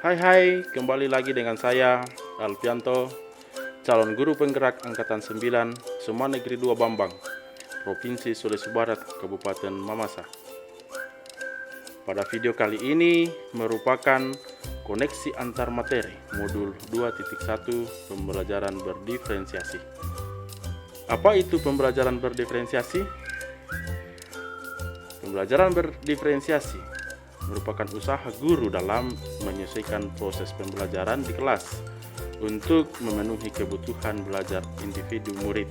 Hai, kembali lagi dengan saya, Alfianto, calon guru penggerak Angkatan 9, Sema Negeri 2 Bambang, Provinsi Sulawesi Barat, Kabupaten Mamasa. Pada video kali ini merupakan koneksi antar materi modul 2.1 pembelajaran berdiferensiasi. Apa itu pembelajaran berdiferensiasi? Pembelajaran berdiferensiasi merupakan usaha guru dalam menyesuaikan proses pembelajaran di kelas untuk memenuhi kebutuhan belajar individu murid.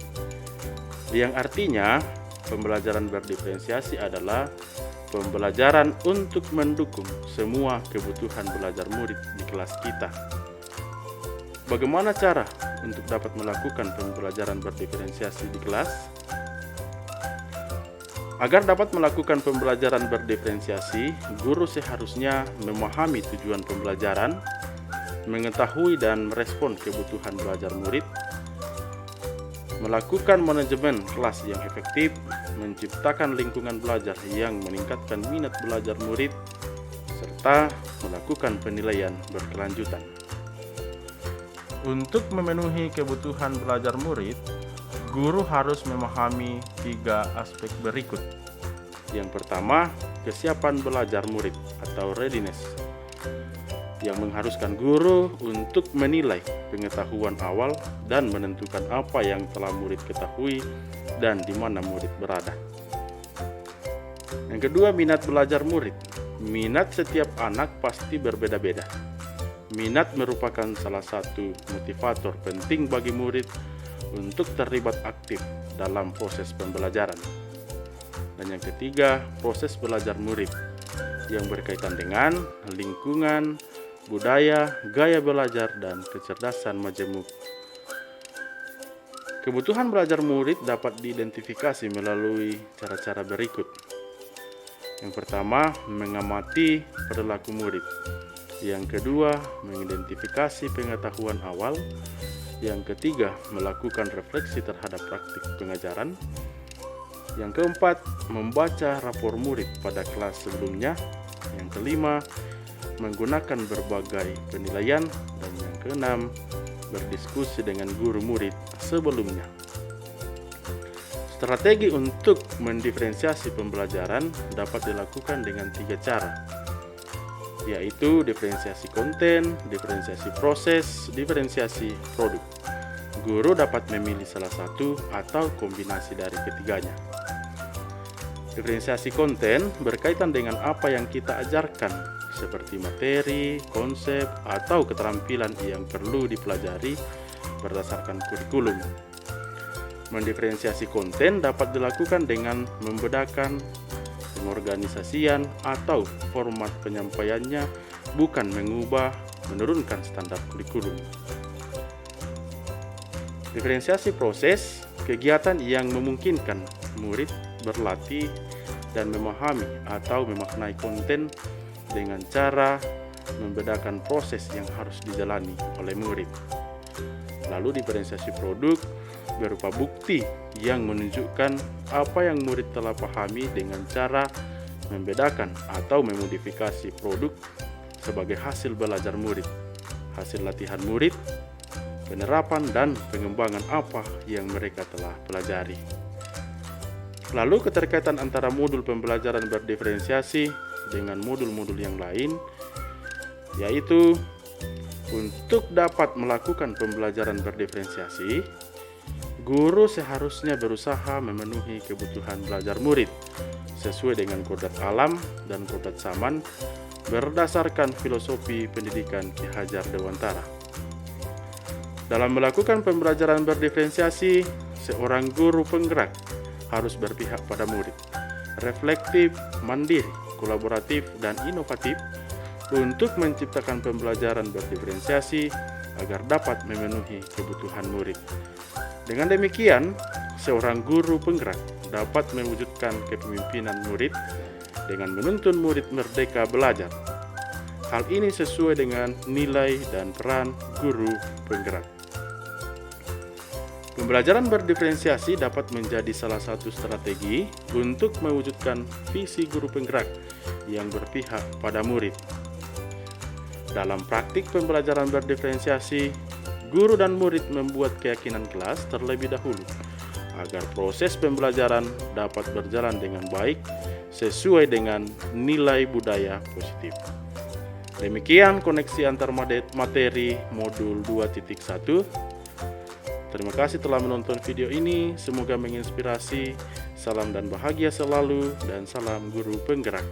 Yang artinya, pembelajaran berdiferensiasi adalah pembelajaran untuk mendukung semua kebutuhan belajar murid di kelas kita. Bagaimana cara untuk dapat melakukan pembelajaran berdiferensiasi di kelas? Agar dapat melakukan pembelajaran berdiferensiasi, guru seharusnya memahami tujuan pembelajaran, mengetahui dan merespon kebutuhan belajar murid, melakukan manajemen kelas yang efektif, menciptakan lingkungan belajar yang meningkatkan minat belajar murid, serta melakukan penilaian berkelanjutan. Untuk memenuhi kebutuhan belajar murid, guru harus memahami 3 aspek berikut. Yang pertama, kesiapan belajar murid atau readiness, yang mengharuskan guru untuk menilai pengetahuan awal dan menentukan apa yang telah murid ketahui dan di mana murid berada. Yang kedua, minat belajar murid. Minat setiap anak pasti berbeda-beda. Minat merupakan salah satu motivator penting bagi murid untuk terlibat aktif dalam proses pembelajaran. Dan yang ketiga, proses belajar murid yang berkaitan dengan lingkungan, budaya, gaya belajar, dan kecerdasan majemuk. Kebutuhan belajar murid dapat diidentifikasi melalui cara-cara berikut. Yang pertama, mengamati perilaku murid. Yang kedua, mengidentifikasi pengetahuan awal. Yang ketiga, melakukan refleksi terhadap praktik pengajaran. Yang keempat, membaca rapor murid pada kelas sebelumnya. Yang kelima, menggunakan berbagai penilaian. Dan yang keenam, berdiskusi dengan guru murid sebelumnya. Strategi untuk mendiferensiasi pembelajaran dapat dilakukan dengan 3 cara, yaitu diferensiasi konten, diferensiasi proses, diferensiasi produk. Guru dapat memilih salah satu atau kombinasi dari ketiganya. Diferensiasi konten berkaitan dengan apa yang kita ajarkan, seperti materi, konsep, atau keterampilan yang perlu dipelajari berdasarkan kurikulum. Mendiferensiasi konten dapat dilakukan dengan membedakan pengorganisasian atau format penyampaiannya, bukan menurunkan standar kurikulum. Diferensiasi proses, kegiatan yang memungkinkan murid berlatih dan memahami atau memaknai konten dengan cara membedakan proses yang harus dijalani oleh murid. Lalu diferensiasi produk berupa bukti yang menunjukkan apa yang murid telah pahami dengan cara membedakan atau memodifikasi produk sebagai hasil belajar murid, hasil latihan murid, penerapan dan pengembangan apa yang mereka telah pelajari. Lalu keterkaitan antara modul pembelajaran berdiferensiasi dengan modul-modul yang lain, yaitu untuk dapat melakukan pembelajaran berdiferensiasi, guru seharusnya berusaha memenuhi kebutuhan belajar murid sesuai dengan kodrat alam dan kodrat zaman berdasarkan filosofi pendidikan Ki Hajar Dewantara. Dalam melakukan pembelajaran berdiferensiasi, seorang guru penggerak harus berpihak pada murid, reflektif, mandiri, kolaboratif, dan inovatif untuk menciptakan pembelajaran berdiferensiasi agar dapat memenuhi kebutuhan murid. Dengan demikian, seorang guru penggerak dapat mewujudkan kepemimpinan murid dengan menuntun murid merdeka belajar. Hal ini sesuai dengan nilai dan peran guru penggerak. Pembelajaran berdiferensiasi dapat menjadi salah satu strategi untuk mewujudkan visi guru penggerak yang berpihak pada murid. Dalam praktik pembelajaran berdiferensiasi, guru dan murid membuat keyakinan kelas terlebih dahulu agar proses pembelajaran dapat berjalan dengan baik sesuai dengan nilai budaya positif. Demikian koneksi antar materi modul 2.1. Terima kasih telah menonton video ini, semoga menginspirasi. Salam dan bahagia selalu, dan salam guru penggerak.